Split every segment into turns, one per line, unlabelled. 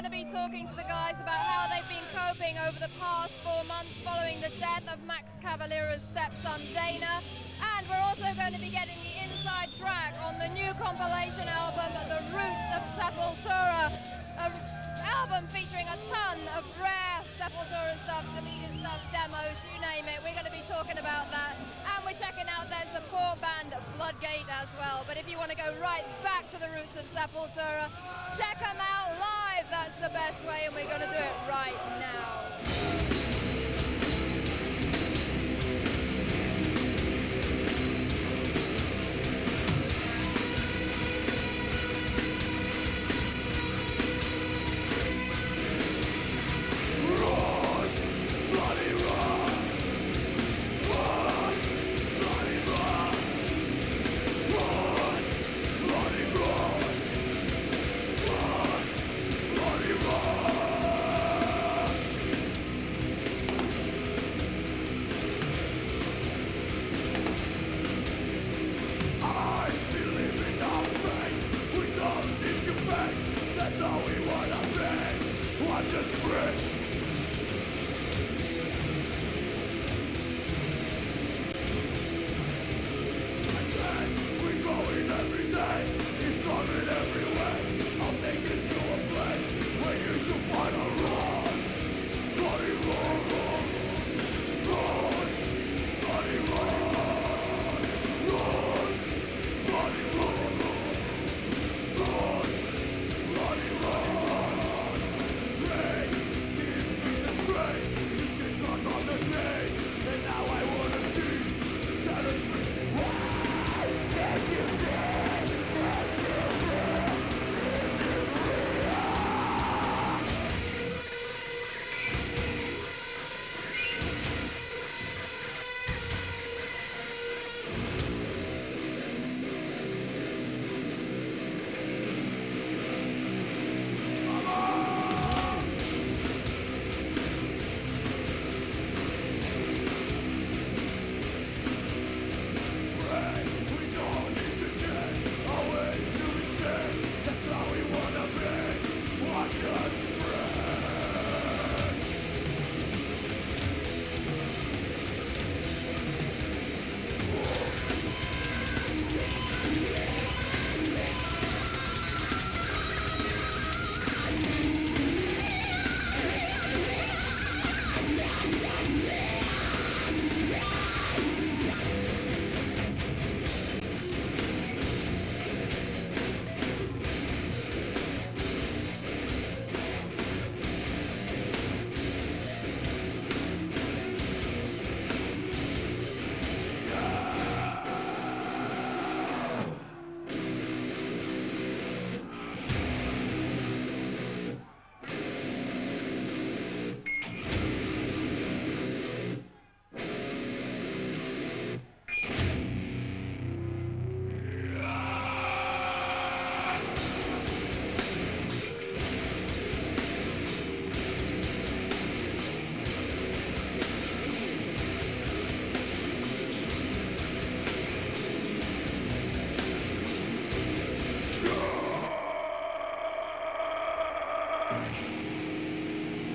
going to be talking to the guys about how they've been coping over the past 4 months following the death of Max Cavalera's stepson Dana. And we're also going to be getting the inside track on the new compilation album, The Roots of Sepultura. An album featuring a ton of rare Sepultura stuff, deleted stuff, demos, you name it. We're going to be talking about that. And we're checking out their support band, Floodgate, as well. But if you want to go right back to the roots of Sepultura, check them out live. That's the best way, and we're going to do it right now.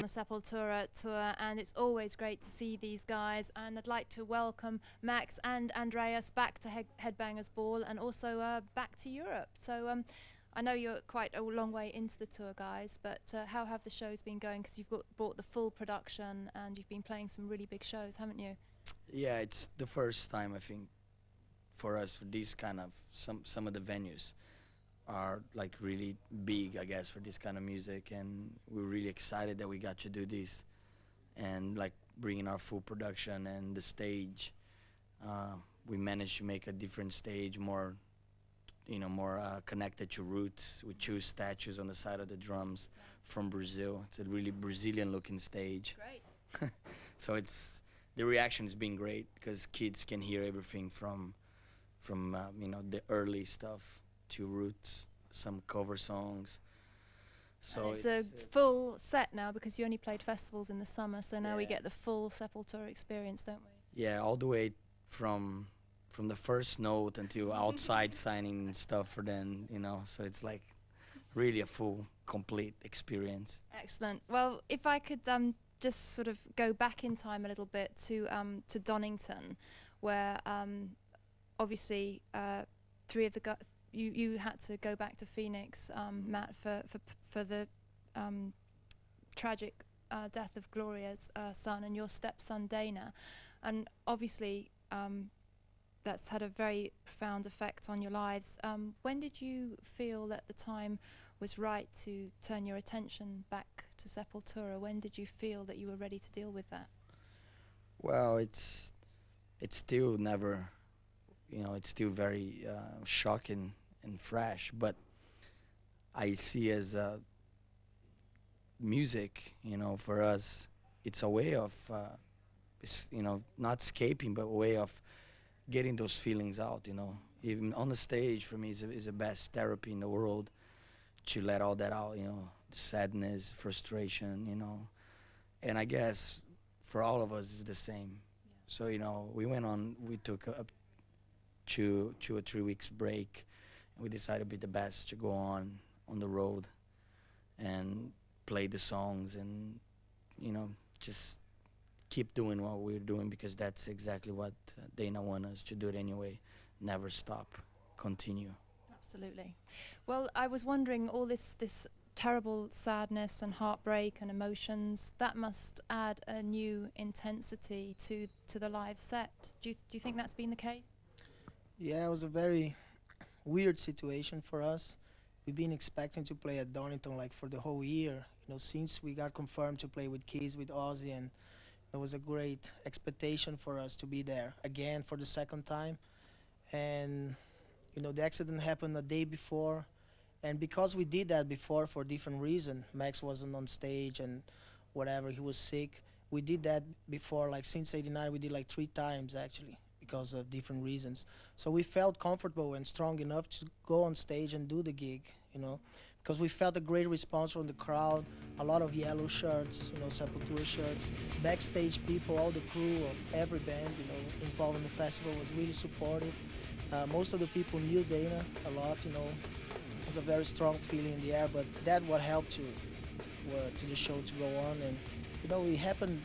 Sepultura tour, and it's always great to see these guys, and I'd like to welcome Max and Andreas back to Headbangers Ball, and also back to Europe. So I know you're quite a long way into the tour, guys, but how have the shows been going? Because you've brought the full production and you've been playing some really big shows, haven't you?
Yeah, it's the first time, I think, for us, for these kind of some of the venues are like really big, I guess, for this kind of music, and we're really excited that we got to do this and like bringing our full production and the stage. We managed to make a different stage, more connected to roots. We choose statues on the side of the drums from Brazil. It's a really Brazilian looking stage.
Great.
So the reaction has been great because kids can hear everything from the early stuff to roots, some cover songs. So
it's a full set now because you only played festivals in the summer, so now we get the full Sepultura experience, don't we?
Yeah, all the way from the first note until outside signing stuff for them, so it's like really a full complete experience.
Excellent. Well, if I could just sort of go back in time a little bit to Donington, where obviously three of the you had to go back to Phoenix, Matt, for the tragic death of Gloria's son and your stepson Dana, and obviously that's had a very profound effect on your lives. When did you feel that the time was right to turn your attention back to Sepultura? When did you feel that you were ready to deal with that?
Well, it's still never, it's still very shocking and fresh. But I see as music, for us, it's a way of, not escaping, but a way of getting those feelings out. Even on the stage, for me, is the best therapy in the world, to let all that out. The sadness, frustration, and I guess for all of us, it's the same. Yeah. So we took a 2 or 3 weeks break, and we decided it'd be the best to go on the road and play the songs and just keep doing what we're doing, because that's exactly what Dana wanted us to do it anyway. Never stop, continue.
Absolutely. Well, I was wondering, all this terrible sadness and heartbreak and emotions, that must add a new intensity to the live set. Do you think that's been the case?
Yeah, it was a very weird situation for us. We've been expecting to play at Donington like for the whole year, since we got confirmed to play with Keys, with Ozzy, and it was a great expectation for us to be there again for the second time. And the accident happened a day before, and because we did that before for different reason, Max wasn't on stage and whatever, he was sick. We did that before, like since '89, we did like 3 times actually, because of different reasons. So we felt comfortable and strong enough to go on stage and do the gig, because we felt a great response from the crowd, a lot of yellow shirts, Sepultura shirts. Backstage people, all the crew of every band, involved in the festival was really supportive. Most of the people knew Dana a lot, It was a very strong feeling in the air, but that what helped to the show to go on. And, it happened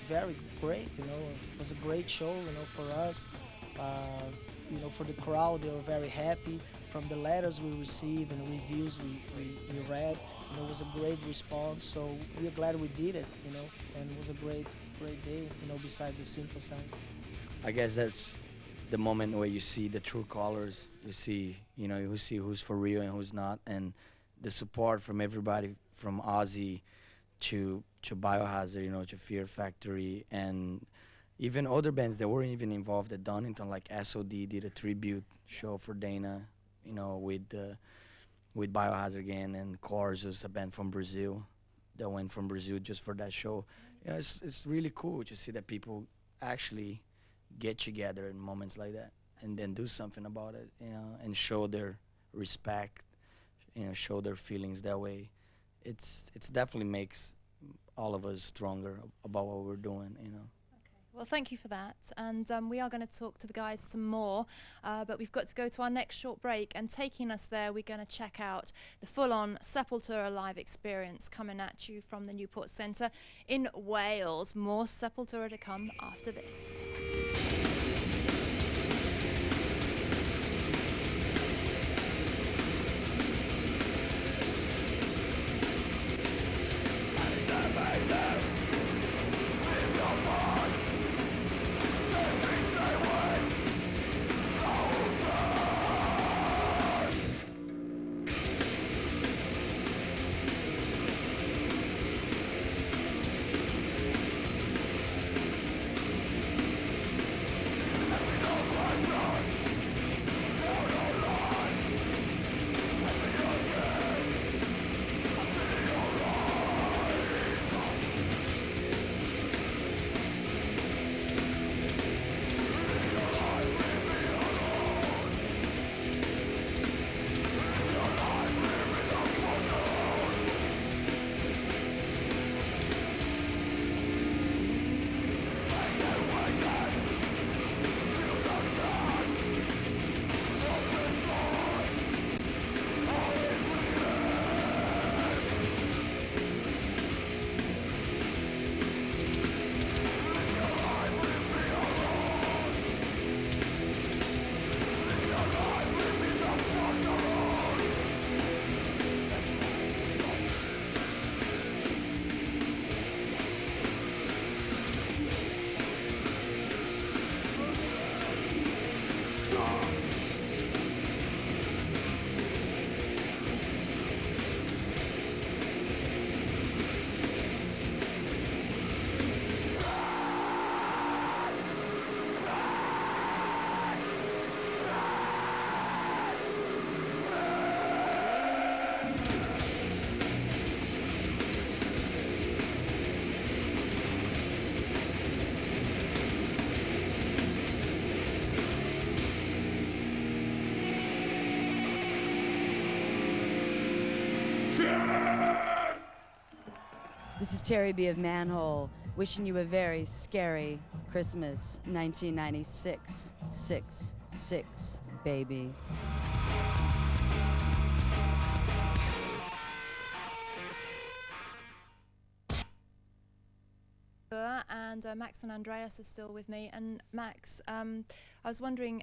very great, It was a great show, for us. For the crowd, they were very happy. From the letters we received and reviews we read, it was a great response. So we're glad we did it, and it was a great day, besides the circumstances.
I guess that's the moment where you see the true colors. You see, you see who's for real and who's not, and the support from everybody, from Ozzy to Biohazard, to Fear Factory, and even other bands that weren't even involved at Donington, like SOD did a tribute show for Dana, with Biohazard again, and Corsos, a band from Brazil that went from Brazil just for that show. It's really cool to see that people actually get together in moments like that and then do something about it, and show their respect, show their feelings that way. It's definitely makes all of us stronger about what we're doing,
Well, thank you for that. And we are going to talk to the guys some more, but we've got to go to our next short break. And taking us there, we're going to check out the full-on Sepultura live experience coming at you from the Newport Centre in Wales. More Sepultura to come after this.
This is Terry B of Manhole, wishing you a very scary Christmas 1996. 6, baby.
And Max and Andreas are still with me. And Max, I was wondering,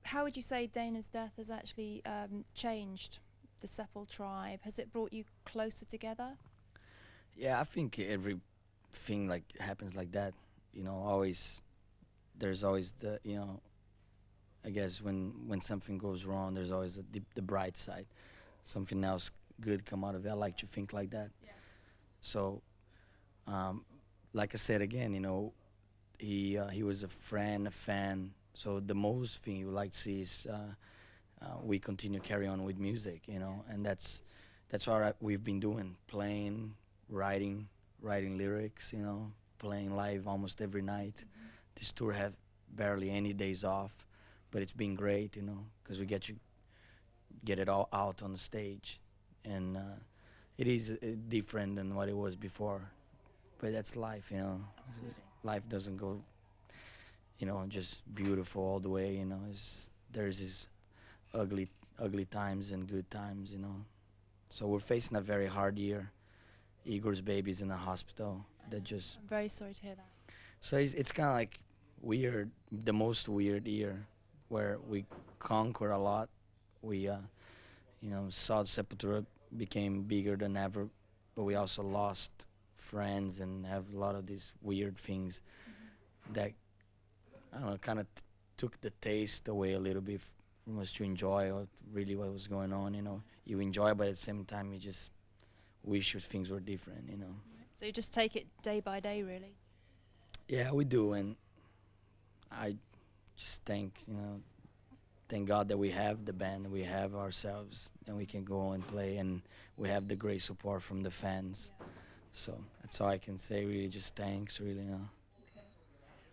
how would you say Dana's death has actually changed the Sepul tribe? Has it brought you closer together?
Yeah, I think everything like happens like that. You know, there's always the, you know, I guess when something goes wrong, there's always the bright side. Something else good come out of it. I like to think like that.
Yes.
So, like I said again, you know, he was a friend, a fan. So the most thing you like to see is we continue carry on with music, you know, and that's what we've been doing, playing, writing lyrics, you know, playing live almost every night. This tour have barely any days off, but it's been great, you know, because we get it all out on the stage, and it is different than what it was before, but that's life, you know.
Absolutely.
Life doesn't go, you know, just beautiful all the way, you know. There's these ugly times and good times, you know. So we're facing a very hard year. Igor's baby's in the hospital.
I'm very sorry to hear that.
So it's kind of like weird, the most weird year, where we conquer a lot. We, you know, saw Sepultura became bigger than ever, but we also lost friends and have a lot of these weird things that, I don't know, kind of took the taste away a little bit from us to enjoy really what was going on, you know. You enjoy, but at the same time you just wish things were different, you know.
So you just take it day by day, really?
Yeah, we do, and I just thank God that we have the band, we have ourselves, and we can go and play, and we have the great support from the fans.
Yeah.
So that's all I can say, really, just thanks, really, you know.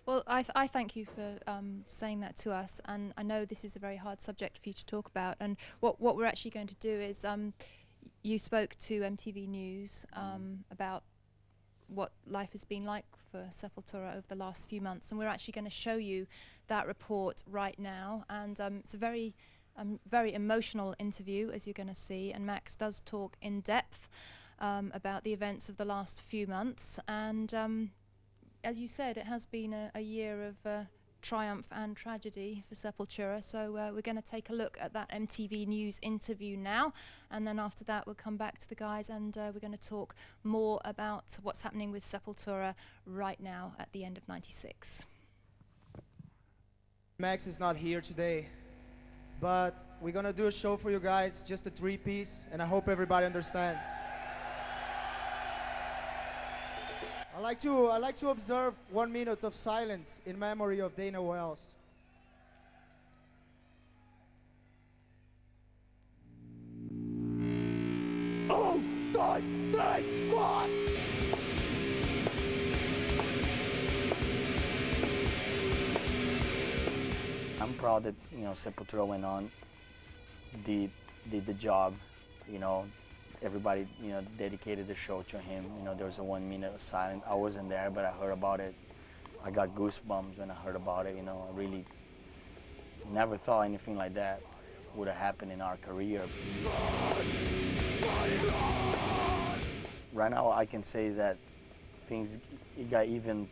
Well, I thank you for saying that to us, and I know this is a very hard subject for you to talk about, and what we're actually going to do is, you spoke to MTV News about what life has been like for Sepultura over the last few months, and we're actually going to show you that report right now, and it's a very emotional interview, as you're going to see, and Max does talk in depth about the events of the last few months, and as you said, it has been a year of triumph and tragedy for Sepultura, so we're going to take a look at that MTV News interview now, and then after that we'll come back to the guys, and we're going to talk more about what's happening with Sepultura right now at the end of '96.
Max is not here today, but we're gonna do a show for you guys, just a 3-piece, and I hope everybody understands. I like to observe 1 minute of silence in memory of Dana Wells.
I'm proud that, you know, Sepultura went on, did the job, you know. Everybody, you know, dedicated the show to him. You know, there was a 1 minute of silence. I wasn't there, but I heard about it. I got goosebumps when I heard about it, you know. I really never thought anything like that would have happened in our career. Right now, I can say that it got even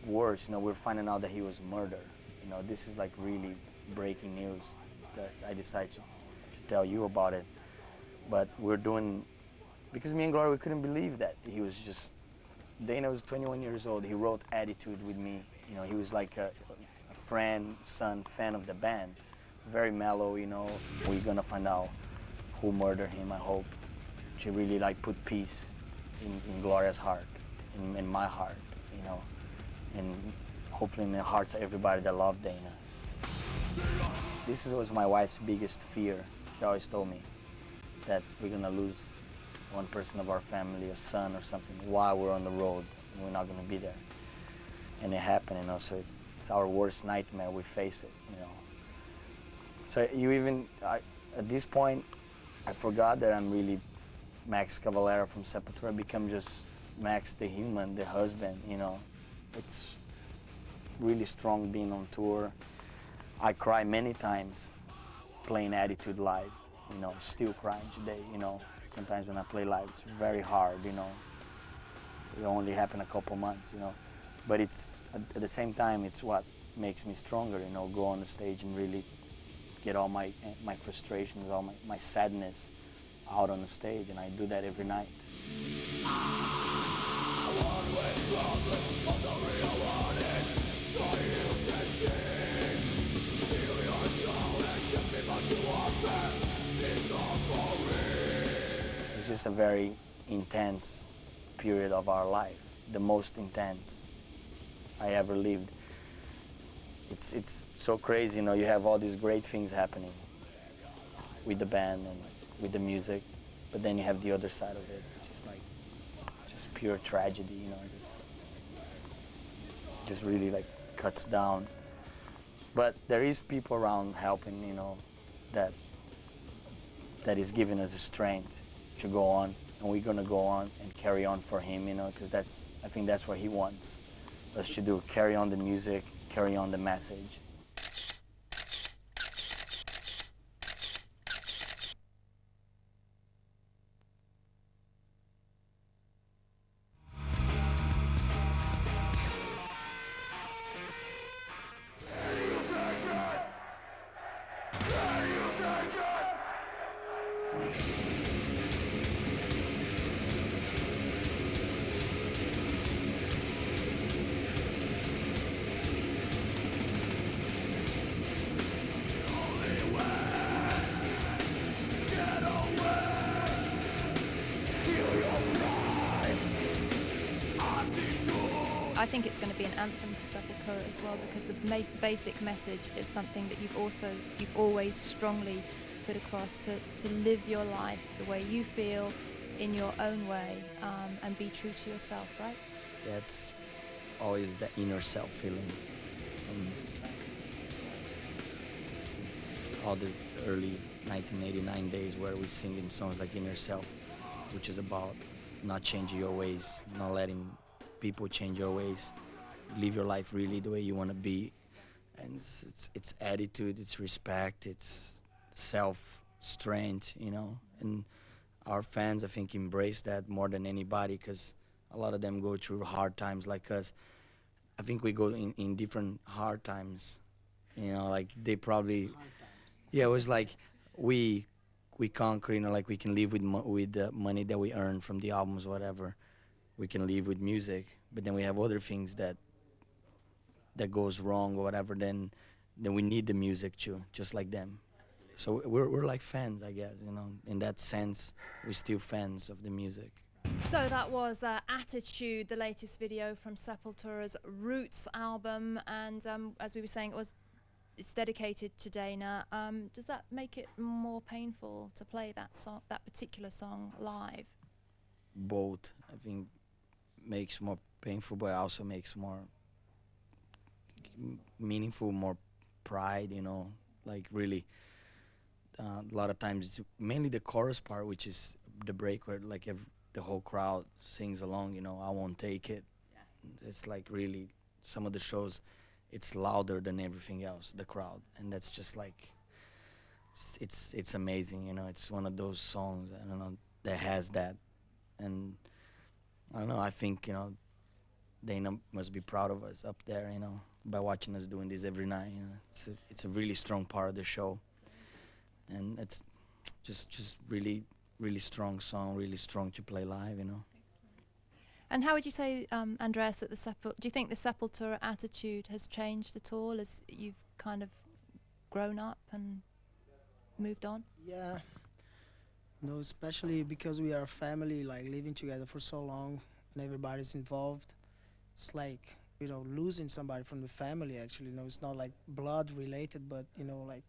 worse. You know, we're finding out that he was murdered. You know, this is like really breaking news that I decided to tell you about it. But we're doing, because me and Gloria, we couldn't believe that he was just, Dana was 21 years old. He wrote Attitude with me. You know, he was like a friend, son, fan of the band. Very mellow, you know. We're gonna find out who murdered him, I hope, to really like put peace in Gloria's heart, in my heart, you know, and hopefully in the hearts of everybody that loved Dana. This was my wife's biggest fear. She always told me that we're gonna lose one person of our family, a son or something, while we're on the road, and we're not gonna be there. And it happened, you know, so it's our worst nightmare, we face it, you know. So at this point, I forgot that I'm really Max Cavalera from Sepultura. I become just Max the human, the husband, you know. It's really strong being on tour. I cry many times playing Attitude live, you know, still crying today, you know. Sometimes when I play live, it's very hard, you know. It only happened a couple months, you know. But it's, at the same time, it's what makes me stronger, you know, go on the stage and really get all my frustrations, all my sadness out on the stage, and I do that every night. This is just a very intense period of our life, the most intense I ever lived. It's so crazy, you know, you have all these great things happening with the band and with the music, but then you have the other side of it, which is like just pure tragedy, you know, just really like cuts down. But there is people around helping, you know, that is giving us the strength to go on, and we're gonna go on and carry on for him, you know, because I think that's what he wants us to do, carry on the music, carry on the message.
I think it's going to be an anthem for Sepultura as well, because the basic message is something that you've always strongly put across, to live your life the way you feel, in your own way, and be true to yourself, right?
Yeah, it's always the inner self feeling. Since all these early 1989 days where we sing in songs like Inner Self, which is about not changing your ways, not letting people change your ways, live your life really the way you want to be, and it's attitude, it's respect, it's self-strength, you know, and our fans, I think, embrace that more than anybody, because a lot of them go through hard times like us. I think we go in different hard times, you know, like they probably, yeah, it was like we conquer, you know, like we can live with the money that we earn from the albums, whatever. We can live with music, but then we have other things that goes wrong or whatever. Then we need the music too, just like them. So we're like fans, I guess, you know. In that sense, we're still fans of the music.
So that was Attitude, the latest video from Sepultura's Roots album, and as we were saying, it's dedicated to Dana. Does that make it more painful to play that song, that particular song, live?
Both, I think, makes more painful, but also makes more meaningful, more pride, you know, like really. A lot of times it's mainly the chorus part, which is the break where like the whole crowd sings along, you know, I won't take it. Yeah. It's like really, some of the shows, it's louder than everything else, the crowd, and that's just like, it's amazing, you know. It's one of those songs, I don't know, that has that. And I don't know, I think, you know, Dana must be proud of us up there, you know, by watching us doing this every night, you know. It's a really strong part of the show, and it's just really, really strong song, really strong to play live, you know.
And how would you say, Andreas, that do you think the Sepultura attitude has changed at all as you've kind of grown up and moved on?
Yeah. No, especially because we are a family, like living together for so long, and everybody's involved. It's like, you know, losing somebody from the family, actually. You know, it's not like blood related, but, you know, like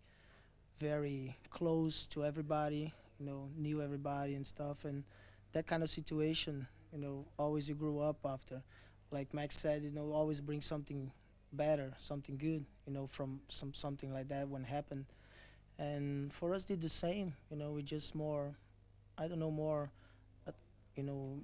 very close to everybody, you know, knew everybody and stuff. And that kind of situation, you know, always you grew up after. Like Max said, you know, always bring something better, something good, you know, from something like that when happened. and for us did the same. You know, we just more, I don't know, more, you know,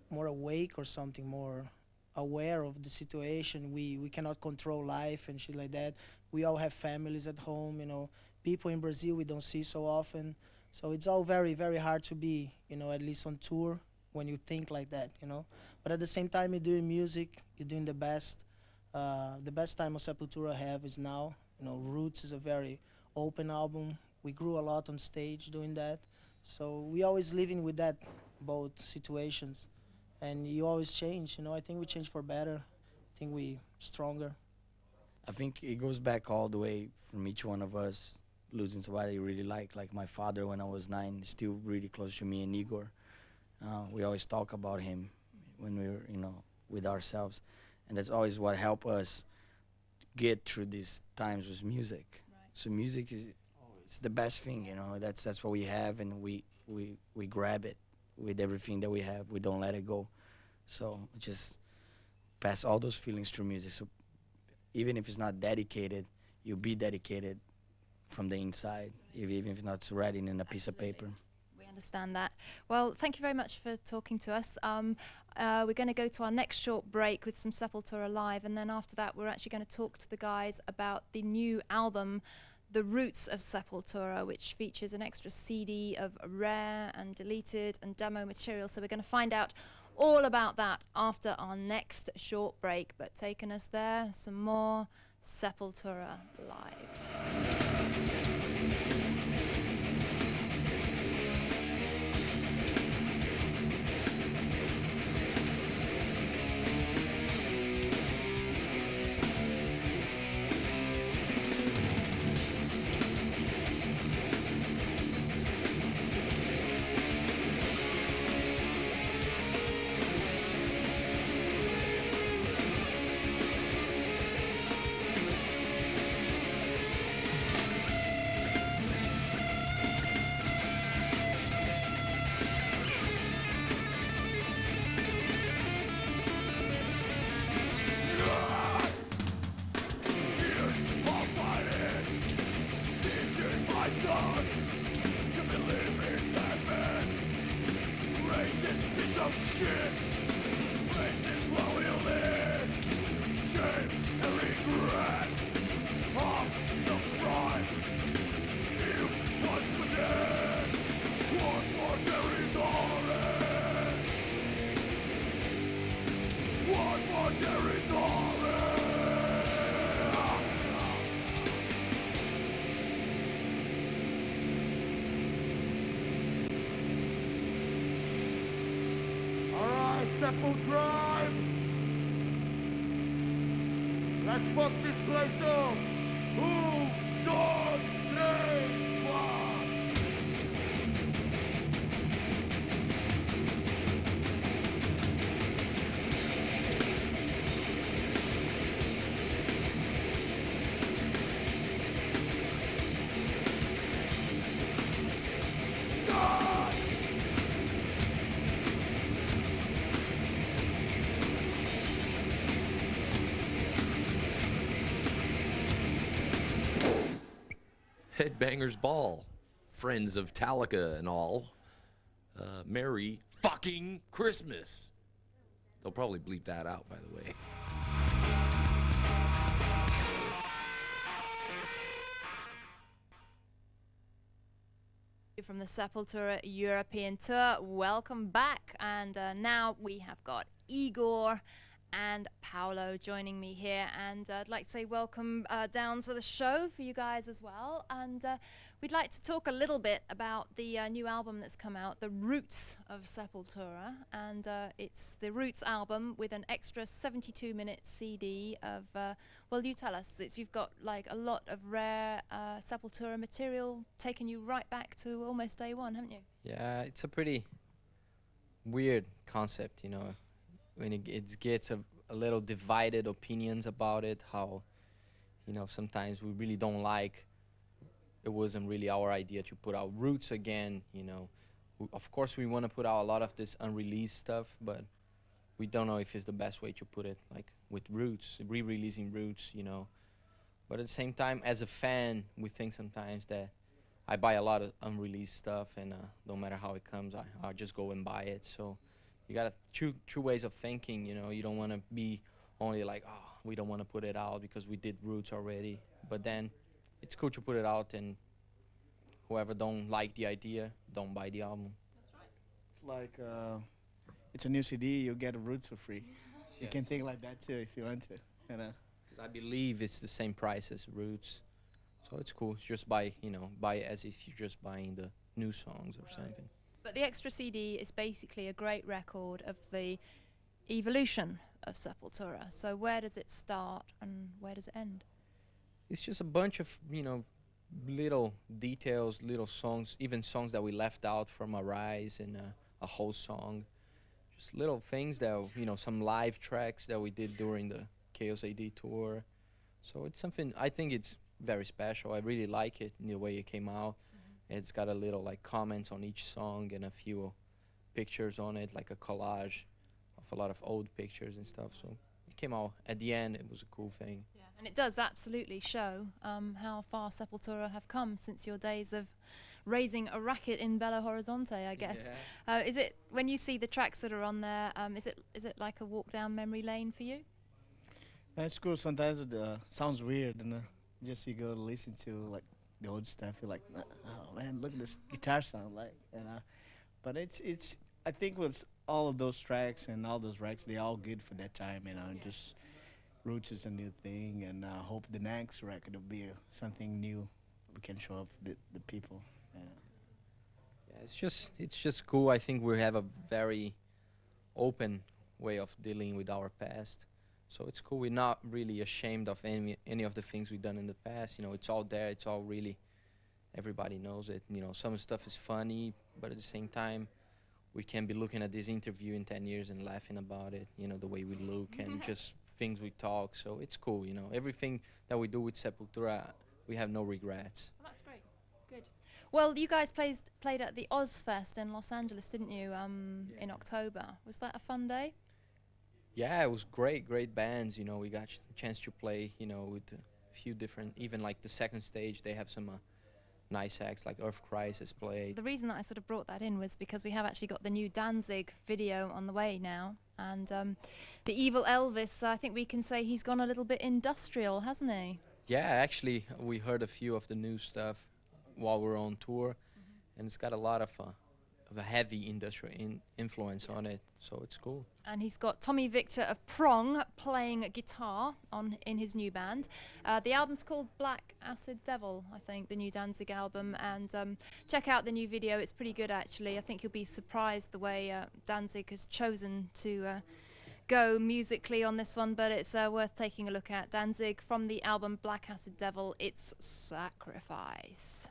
more awake or something, more aware of the situation. We cannot control life and shit like that. We all have families at home, you know. People in Brazil we don't see so often. So it's all very, very hard to be, you know, at least on tour when you think like that, you know. But at the same time, you're doing music, you're doing the best. The best time of Sepultura have is now. You know, Roots is a very open album. We grew a lot on stage doing that. So we always living with that both situations. And you always change, you know. I think we change for better. I think we stronger.
I think it goes back all the way from each one of us losing somebody you really like my father when I was 9, is still really close to me and Igor. We always talk about him when we're, you know, with ourselves. And that's always what helped us get through these times with music.
Right.
So music is it's the best thing, you know. That's what we have, and we grab it with everything that we have. We don't let it go. So just pass all those feelings through music. So even if it's not dedicated, you'll be dedicated from the inside, even if it's not writing in a piece of paper.
We understand that. Well, thank you very much for talking to us. We're going to go to our next short break with some Sepultura Live, and then after that we're actually going to talk to the guys about the new album, The Roots of Sepultura, which features an extra CD of rare and deleted and demo material. So we're going to find out all about that after our next short break. But taking us there, some more Sepultura Live.
Drive! Let's fuck this place up! Dos, tres, cuatro!
Headbangers Ball, friends of Talica and all. Merry fucking Christmas. They'll probably bleep that out, by the way.
From the Sepultura European Tour, welcome back. And now we have got Igor and Paolo joining me here, and I'd like to say welcome down to the show for you guys as well. And we'd like to talk a little bit about the new album that's come out, The Roots of Sepultura, and it's the Roots album with an extra 72-minute CD of, well, you tell us, you've got like a lot of rare Sepultura material taking you right back to almost day one, haven't you?
Yeah, it's a pretty weird concept, you know, when it gets a little divided opinions about it, how, you know, sometimes we really don't like, it wasn't really our idea to put out Roots again, you know. Of course we want to put out a lot of this unreleased stuff, but we don't know if it's the best way to put it, like with Roots, re-releasing Roots, you know. But at the same time, as a fan, we think sometimes that I buy a lot of unreleased stuff, and no matter how it comes, I just go and buy it. So you got two ways of thinking. You know, you don't want to be only like, oh, we don't want to put it out because we did Roots already. But then it's cool to put it out, and whoever don't like the idea, don't buy the album.
It's like it's a new CD, you get Roots for free. You can think like that too if you want to. You know.
Because I believe it's the same price as Roots, so it's cool. Just buy it as if you're just buying the new songs or something.
But the extra CD is basically a great record of the evolution of Sepultura. So where does it start and where does it end?
It's just a bunch of little details, little songs, even songs that we left out from Arise and a whole song. Just little things that some live tracks that we did during the Chaos AD tour. So it's something, I think it's very special. I really like it in the way it came out. It's got a little like comments on each song and a few pictures on it, like a collage of a lot of old pictures and stuff. So it came out at the end. It was a cool thing.
Yeah, and it does absolutely show how far Sepultura have come since your days of raising a racket in Belo Horizonte, I guess.
Yeah.
Is it, when you see the tracks that are on there, is it like a walk down memory lane for you?
It's cool. Sometimes it sounds weird, and just you go to listen to like the old stuff, you're like, oh man, look at this guitar sound like, but it's I think with all of those tracks and all those records, they all good for that time, just Roots is a new thing, and I hope the next record will be something new we can show up the people.
Yeah, it's just cool. I think we have a very open way of dealing with our past. So it's cool. We're not really ashamed of any of the things we've done in the past. It's all there. It's all really, everybody knows it. Some stuff is funny, but at the same time, we can be looking at this interview in 10 years and laughing about it, the way we look and just things we talk. So it's cool, Everything that we do with Sepultura, we have no regrets.
Well, that's great. Good. Well, you guys played at the Ozfest in Los Angeles, didn't you, in October? Was that a fun day?
Yeah, it was great bands. We got a chance to play, with a few different, even like the second stage, they have some nice acts like Earth Crisis played.
The reason that I sort of brought that in was because we have actually got the new Danzig video on the way now. And the evil Elvis, I think we can say he's gone a little bit industrial, hasn't he?
Yeah, actually, we heard a few of the new stuff while we're on tour, and it's got a lot of a heavy industrial influence on it, so it's cool.
And he's got Tommy Victor of Prong playing guitar in his new band. The album's called Black Acid Devil, I think, the new Danzig album, and check out the new video. It's pretty good, actually. I think you'll be surprised the way Danzig has chosen to go musically on this one, but it's worth taking a look at. Danzig from the album Black Acid Devil, It's Sacrifice.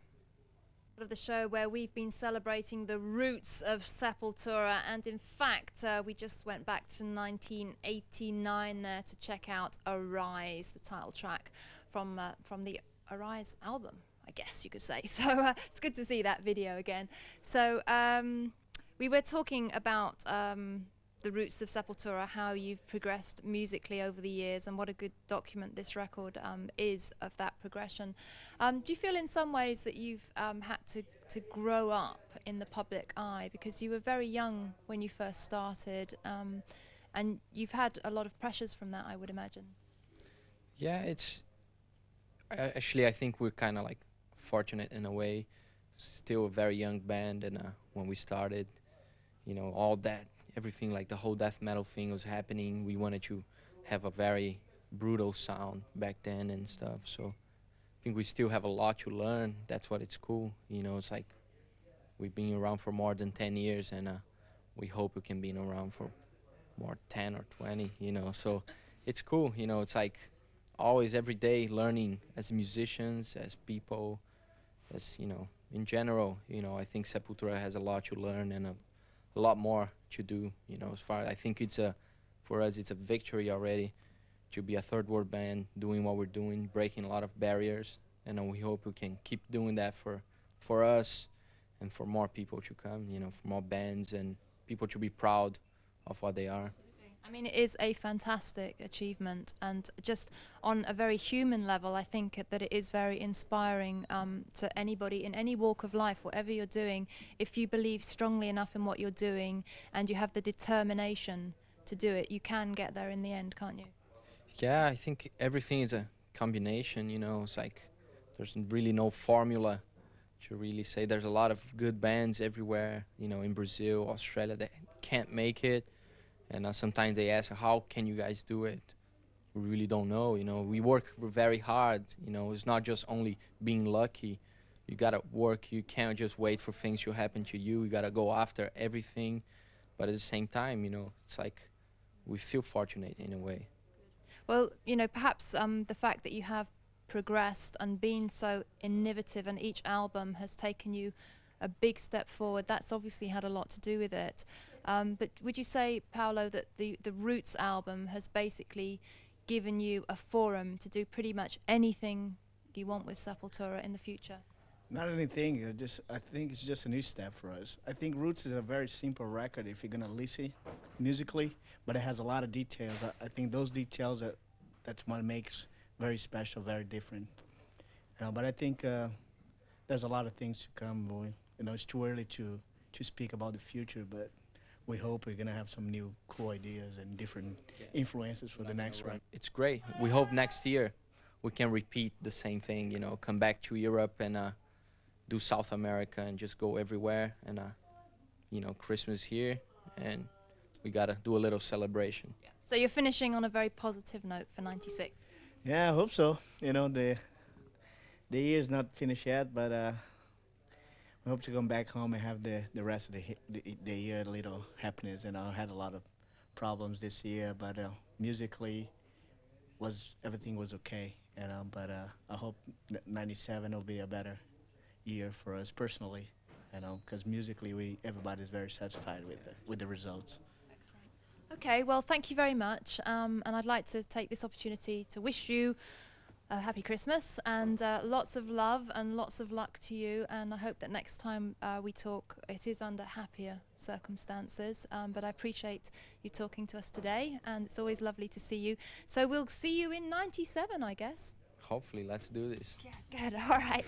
Of the show where we've been celebrating the roots of Sepultura, and in fact we just went back to 1989 there to check out Arise, the title track from the Arise album, I guess you could say. So it's good to see that video again. So we were talking about the roots of Sepultura, how you've progressed musically over the years, and what a good document this record is of that progression. Do you feel in some ways that you've had to grow up in the public eye, because you were very young when you first started, and you've had a lot of pressures from that, I would imagine?
Yeah, it's actually, I think we're kind of like fortunate in a way. Still a very young band, and when we started, all that, everything, like the whole death metal thing was happening. We wanted to have a very brutal sound back then and stuff. So I think we still have a lot to learn. That's what it's cool. It's like we've been around for more than 10 years, and we hope we can be around for more 10 or 20, So it's cool. It's like always every day learning as musicians, as people, as, in general. I think Sepultura has a lot to learn and a lot more to do, as far I think for us it's a victory already to be a third world band doing what we're doing, breaking a lot of barriers, and we hope we can keep doing that for us and for more people to come, for more bands and people to be proud of what they are.
I mean, it is a fantastic achievement, and just on a very human level, I think that it is very inspiring to anybody in any walk of life, whatever you're doing. If you believe strongly enough in what you're doing and you have the determination to do it, you can get there in the end, can't you?
Yeah, I think everything is a combination, you know. It's like there's really no formula to really say. There's a lot of good bands everywhere, you know, in Brazil, Australia, that can't make it. And sometimes they ask, how can you guys do it? We really don't know, you know. We work very hard, you know. It's not just only being lucky. You gotta work. You can't just wait for things to happen to you. You gotta go after everything. But at the same time, you know, it's like we feel fortunate in a way.
Well, you know, perhaps the fact that you have progressed and been so innovative, and each album has taken you a big step forward, that's obviously had a lot to do with it. But would you say, Paolo, that the Roots album has basically given you a forum to do pretty much anything you want with Sepultura in the future?
Not anything. I think it's just a new step for us. I think Roots is a very simple record if you're gonna listen musically, but it has a lot of details. I think those details that's what makes very special, very different. You know, but I think there's a lot of things to come. You know, it's too early to speak about the future, but we hope we're gonna have some new cool ideas and different influences for the next run.
It's great. We hope next year we can repeat the same thing, you know, come back to Europe and do South America and just go everywhere. And, you know, Christmas here, and we gotta do a little celebration.
Yeah. So you're finishing on a very positive note for '96.
Yeah, I hope so. You know, the year's not finished yet, but we hope to come back home and have the rest of the year a little happiness. And I had a lot of problems this year, but musically everything was okay. You know, but I hope '97 will be a better year for us personally. You know, because musically everybody's very satisfied with the results.
Okay, well, thank you very much. And I'd like to take this opportunity to wish you a happy Christmas and lots of love and lots of luck to you. And I hope that next time we talk, it is under happier circumstances. But I appreciate you talking to us today, and it's always lovely to see you. So we'll see you in '97, I guess.
Hopefully, let's do this.
Yeah, good. All right.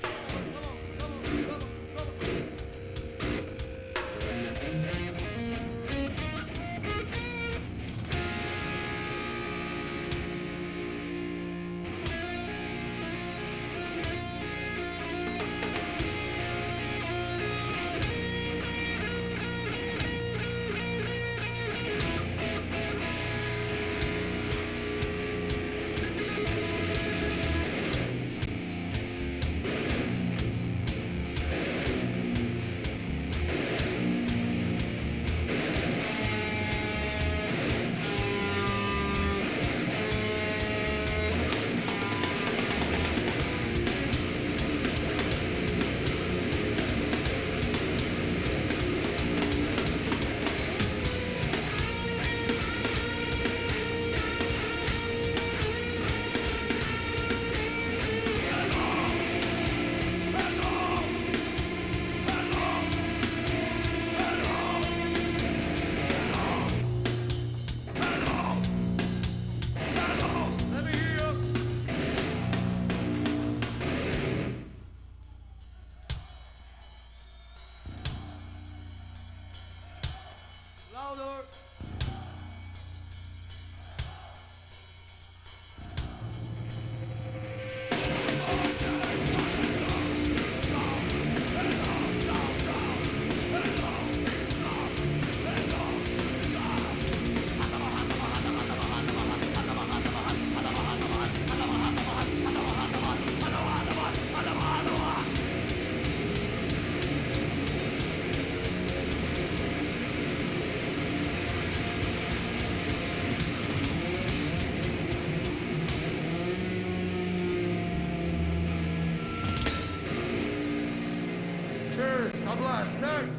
Cheers. God bless. Thanks.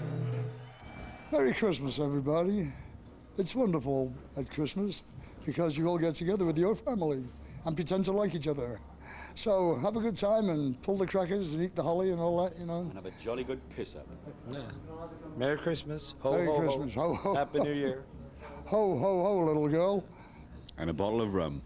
Merry Christmas, everybody. It's wonderful at Christmas because you all get together with your family and pretend to like each other. So have a good time and pull the crackers and eat the holly and all that, you know.
And have a jolly good piss up.
Yeah. Merry Christmas. Ho,
Merry
ho,
Christmas.
Ho.
Ho, ho.
Happy New Year.
Ho, ho, ho, little girl.
And a bottle of rum.